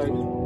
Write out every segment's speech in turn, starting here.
right?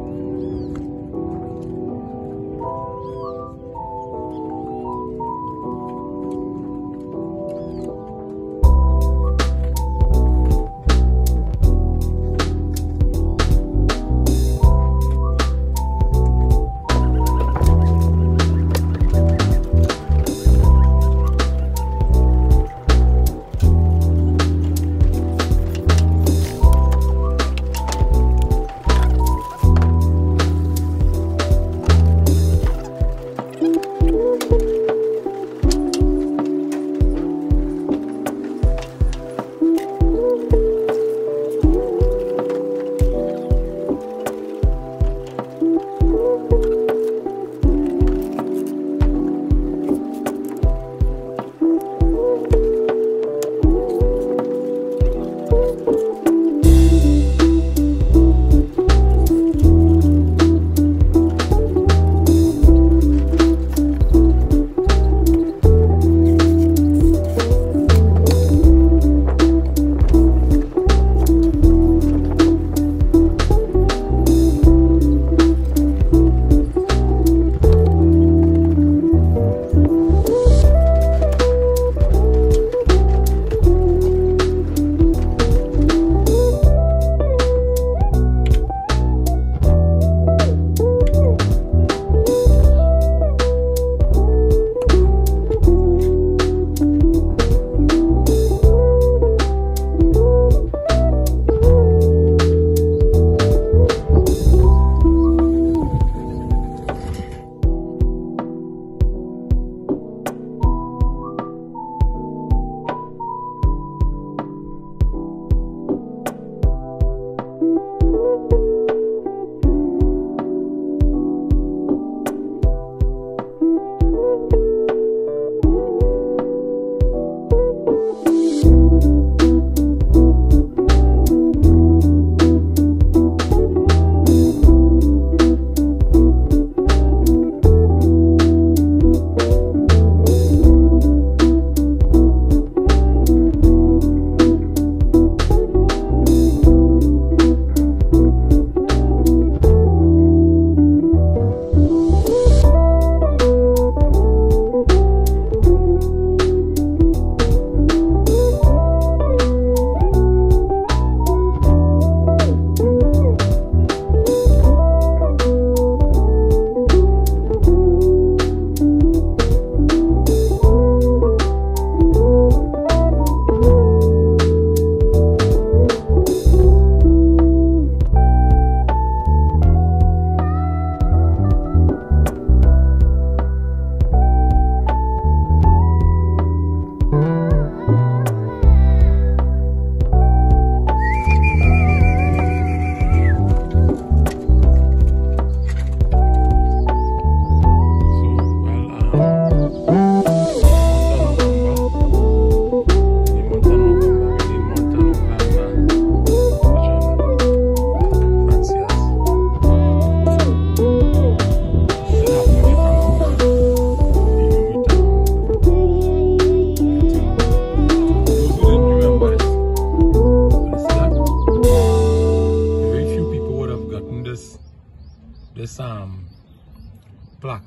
plaque.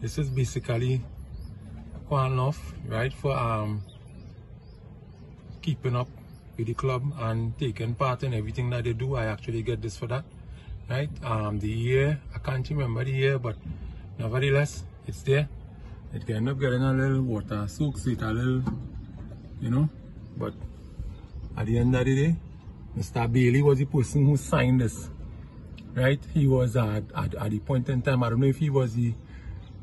This is basically one off, right, for keeping up with the club and taking part in everything that they do. I actually get this for that, right? The year, I can't remember the year, but nevertheless, it's there. It can end up getting a little water soaks it a little, you know, but at the end of the day, Mr. Bailey was the person who signed this, right? He was at the point in time, I don't know if he was the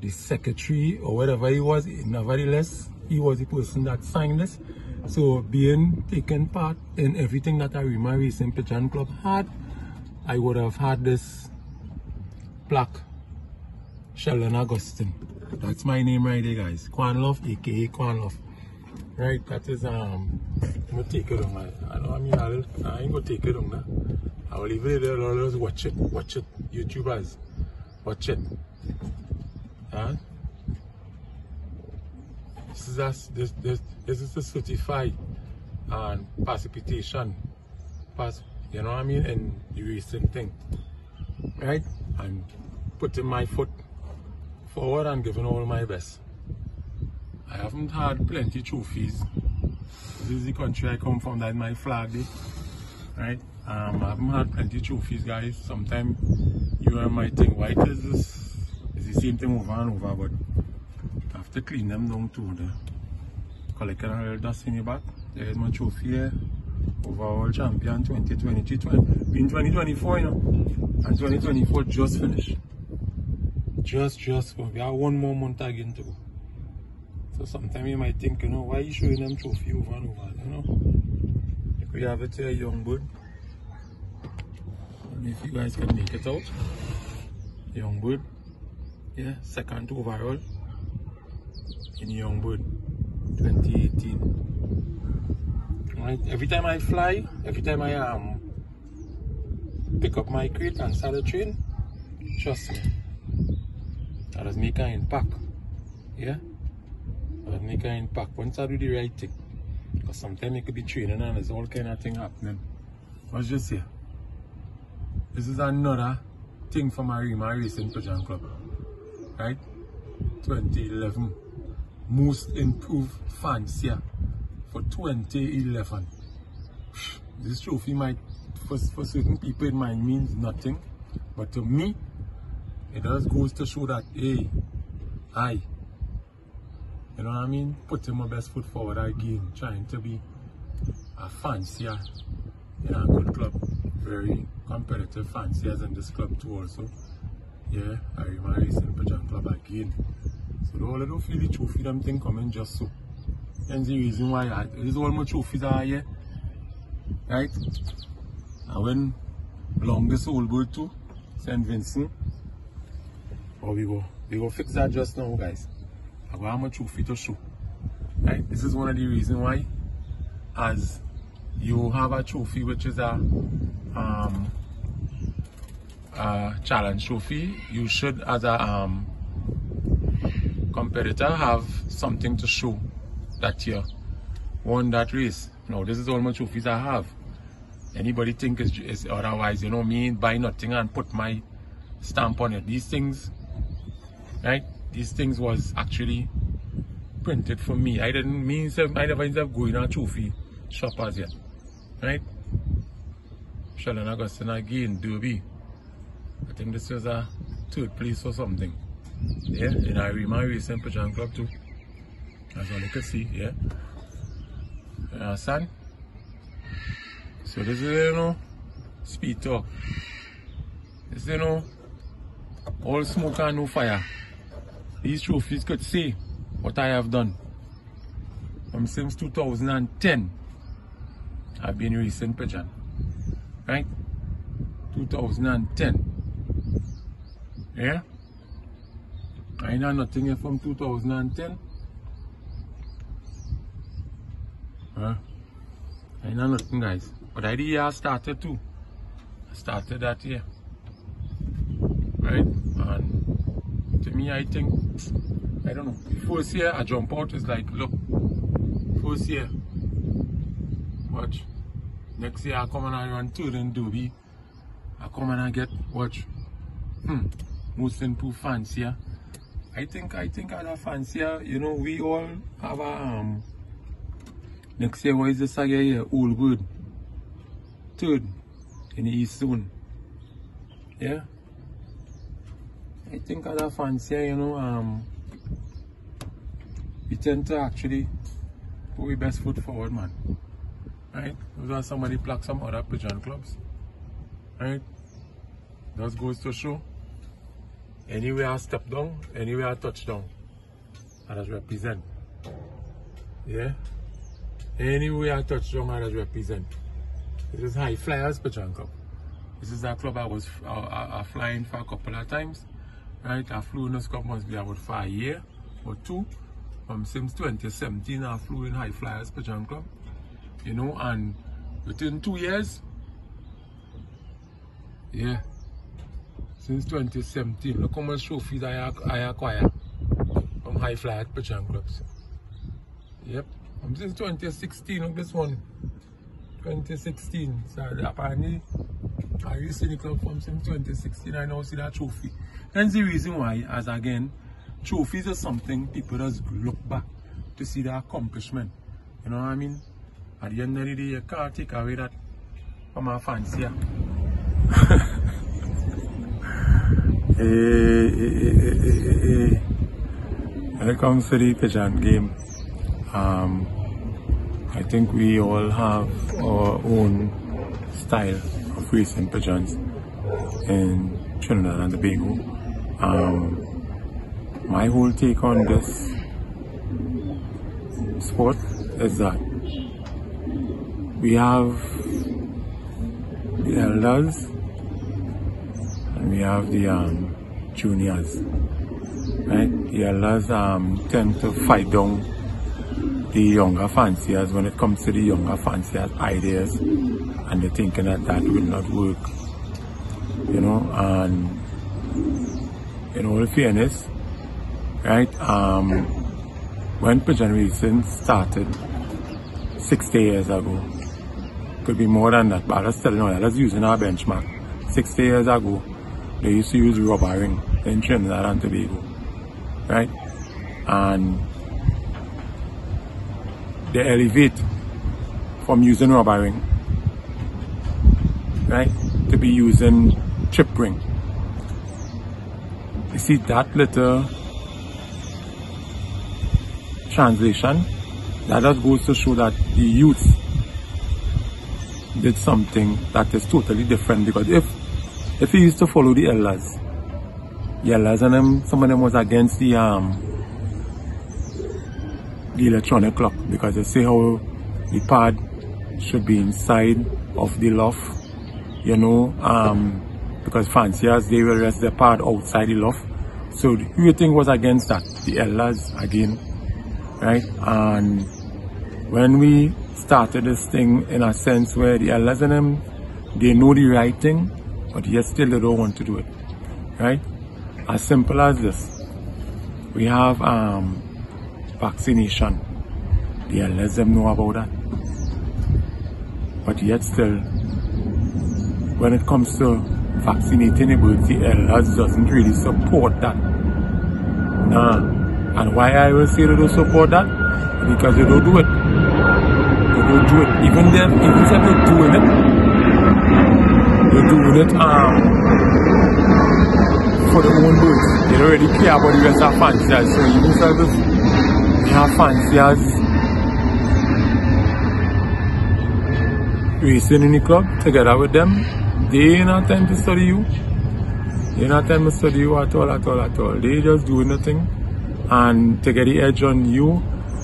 secretary or whatever he was, nevertheless, he was the person that signed this. So being taken part in everything that Arima Racing Pigeon Club had, I would have had this plaque, Sheldon Augustine. That's my name right there, guys. Kwanlove, aka Kwanlove. Right, that is I'm gonna take it on my I ain't gonna take it on now. I will leave it there, just watch it, YouTubers. Watch it. This is us, this is the certified and participation. You know what I mean? And the racing thing. right? I'm putting my foot forward and giving all my best. I haven't had plenty trophies. This is the country I come from, that's my flag day, right? I haven't had plenty trophies, guys. Sometimes you might think, why is this? It's the same thing over and over, but I have to clean them down too. Collecting a little dust in the back. There's my trophy here. Overall champion 2023, been 2024, you know, and 2024 just finished. Just we have one more month again to go. So sometimes you might think, you know, why are you showing them trophy over and over, you know? We have it here, young bird. I don't know if you guys can make it out. Young bird, yeah, second overall in young bird 2018. Right. Every time I fly, every time I pick up my crate and start a train, trust me, that does make an impact. Yeah? That does make an impact once I do the right thing. Because sometimes it could be training and there's all kind of thing happening. Let's just say, this is another thing for my Racing Pigeon Club. Right? 2011. Most improved fancier. For 2011. This trophy might, for certain people, it might mean nothing, but to me, it just goes to show that, hey, you know what I mean? Putting my best foot forward again, trying to be a fancier in a good club. Very competitive fanciers in this club too also. Yeah, I remember Racing Pigeon Club again. So all of those feel the trophy them thing coming just so. And the reason why this is all my trophies are here, right? I win longest old bird too, St. Vincent. Oh, we go fix that just now, guys. I got my trophy to show, right? This is one of the reasons why, as you have a trophy which is a challenge trophy, you should, as a competitor, have something to show that you won that race. Now, this is all my trophies I have. Anybody think is otherwise, you know, me buy nothing and put my stamp on it. These things, right? These things was actually printed for me. I didn't mean I never ended up going to a trophy shop as yet, right? Sheldon Augustine again, Derby. I think this was a 3rd place or something. Yeah, in Irema Racing Pigeon Club too. As all you can see, yeah. Son. So this is, you know, speed talk. This is, you know, all smoke and no fire. These trophies could say what I have done. Since 2010, I've been racing pigeon. Right? 2010. Yeah? I know nothing here from 2010. I know nothing, guys. But I did I started too. I started that year. Right? And to me, I think, I don't know. The first year I jump out is like, look, first year. Watch. Next year I come and I run 3rd in Derby. I come and I get, watch. Most improved fancier. I think as a fancier, you know, we all have a next year, what is this again here? Old bird. 3rd in the East Zone. Yeah? I think as a fancier, you know, we tend to actually put our best foot forward, man. Right? Those are somebody pluck some other pigeon clubs. Right? That goes to show. Anywhere I step down, anywhere I touch down, I just represent. Yeah? Anywhere I touch down, I just represent. This is High Flyers Pigeon Club. This is a club I was flying for a couple of times. Right? I flew in this club must be about for a year or 2. Since 2017, I flew in High Flyers Pigeon Club. You know, and within 2 years, yeah, since 2017, look how much trophies I acquired from High Flyers Pigeon Clubs. Yep. Since 2016, look this one. 2016. So apparently I used to see the club from since 2016. I now see that trophy. That's the reason why, as again, trophies are something people just look back to see the accomplishment. You know what I mean? At the end of the day, you can't take away that from our fancier. When it comes to the pigeon game, I think we all have our own style of racing pigeons in Trinidad and Tobago. My whole take on this sport is that we have the elders and we have the juniors, right? The elders tend to fight down the younger fanciers when it comes to the younger fanciers' ideas, and they're thinking that that will not work, you know. And in all fairness, right, when pigeon racing started 60 years ago, could be more than that, but let's tell you now, let's using our benchmark. 60 years ago, they used to use rubber ring in Trinidad and Tobago, right? And they elevate from using rubber ring, right, to be using chip ring. You see that little translation, that just goes to show that the youth did something that is totally different. Because if you used to follow the elders and them, some of them was against the electronic clock, because they say how the pad should be inside of the loft, you know, because fanciers, they will rest their pad outside the loft. So everything was against that, the elders again, right? And when we started this thing, in a sense where the elders and them, they know the right thing, but yet still they don't want to do it, right? As simple as this, we have vaccination. The elders them know about that, but yet still, when it comes to vaccinating the birds, the elders doesn't really support that. Nah. And why I will say they don't support that? Because they don't do it. They don't do it. Even if they're doing it, they're doing it for their own birds. They don't really care about the rest of fanciers. So even if we have fanciers racing in the club together with them, they ain't not time to study you. They ain't not time to study you at all. They just doing nothing. And to get the edge on you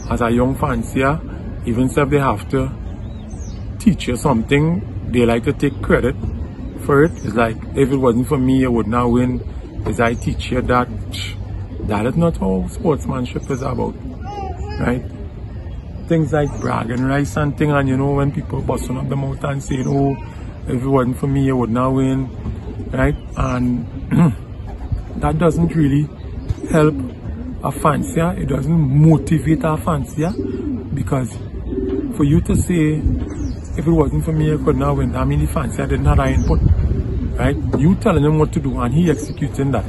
as a young fancier, even if they have to teach you something, they like to take credit for it. It's like, if it wasn't for me, I would not win. As I teach you that, that is not how sportsmanship is about, right? Things like bragging rights and thing, and you know, when people busting up the mouth and saying, oh, if it wasn't for me, I would not win, right? And that doesn't really help a fancier. It doesn't motivate a fancier, because for you to say, if it wasn't for me, I could not win, I mean, the fancier didn't have that input, right? You telling him what to do and he executing that.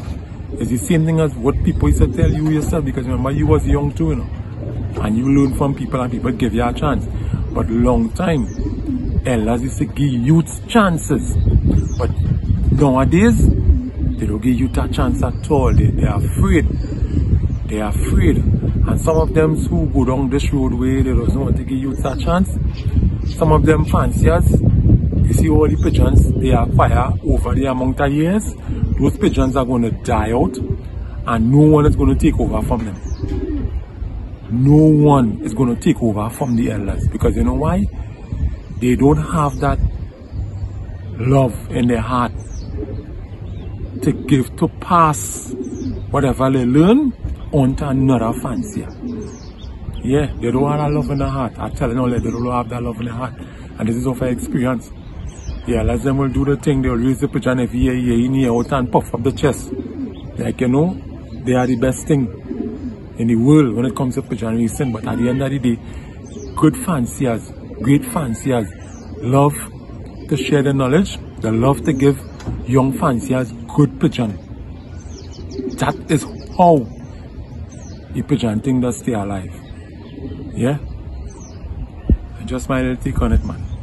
It's the same thing as what people used to tell you yourself, because remember, you was young too, you know, and you learn from people and people give you a chance. But long time, elders used to give youths chances, but nowadays, they don't give youth a chance at all. They are afraid. They are afraid. And some of them who go down this roadway, they don't want to give youth a chance. Some of them fanciers, you see all the pigeons they acquire over the amount of years, those pigeons are going to die out, and no one is going to take over from them. No one is going to take over from the elders, because you know why? They don't have that love in their heart to give, to pass whatever they learn on to another fancier. Yeah, they don't have that love in their heart. I tell you now, they don't have that love in their heart. And this is of experience. Yeah, let them will do the thing, they'll raise the pigeon every year, in here, out and puff up the chest. Like, you know, they are the best thing in the world when it comes to pigeon racing. But at the end of the day, good fanciers, great fanciers, love to share the knowledge. They love to give young fanciers good pigeon. That is how the pigeon thing does stay alive. Yeah? Just my little take on it, man.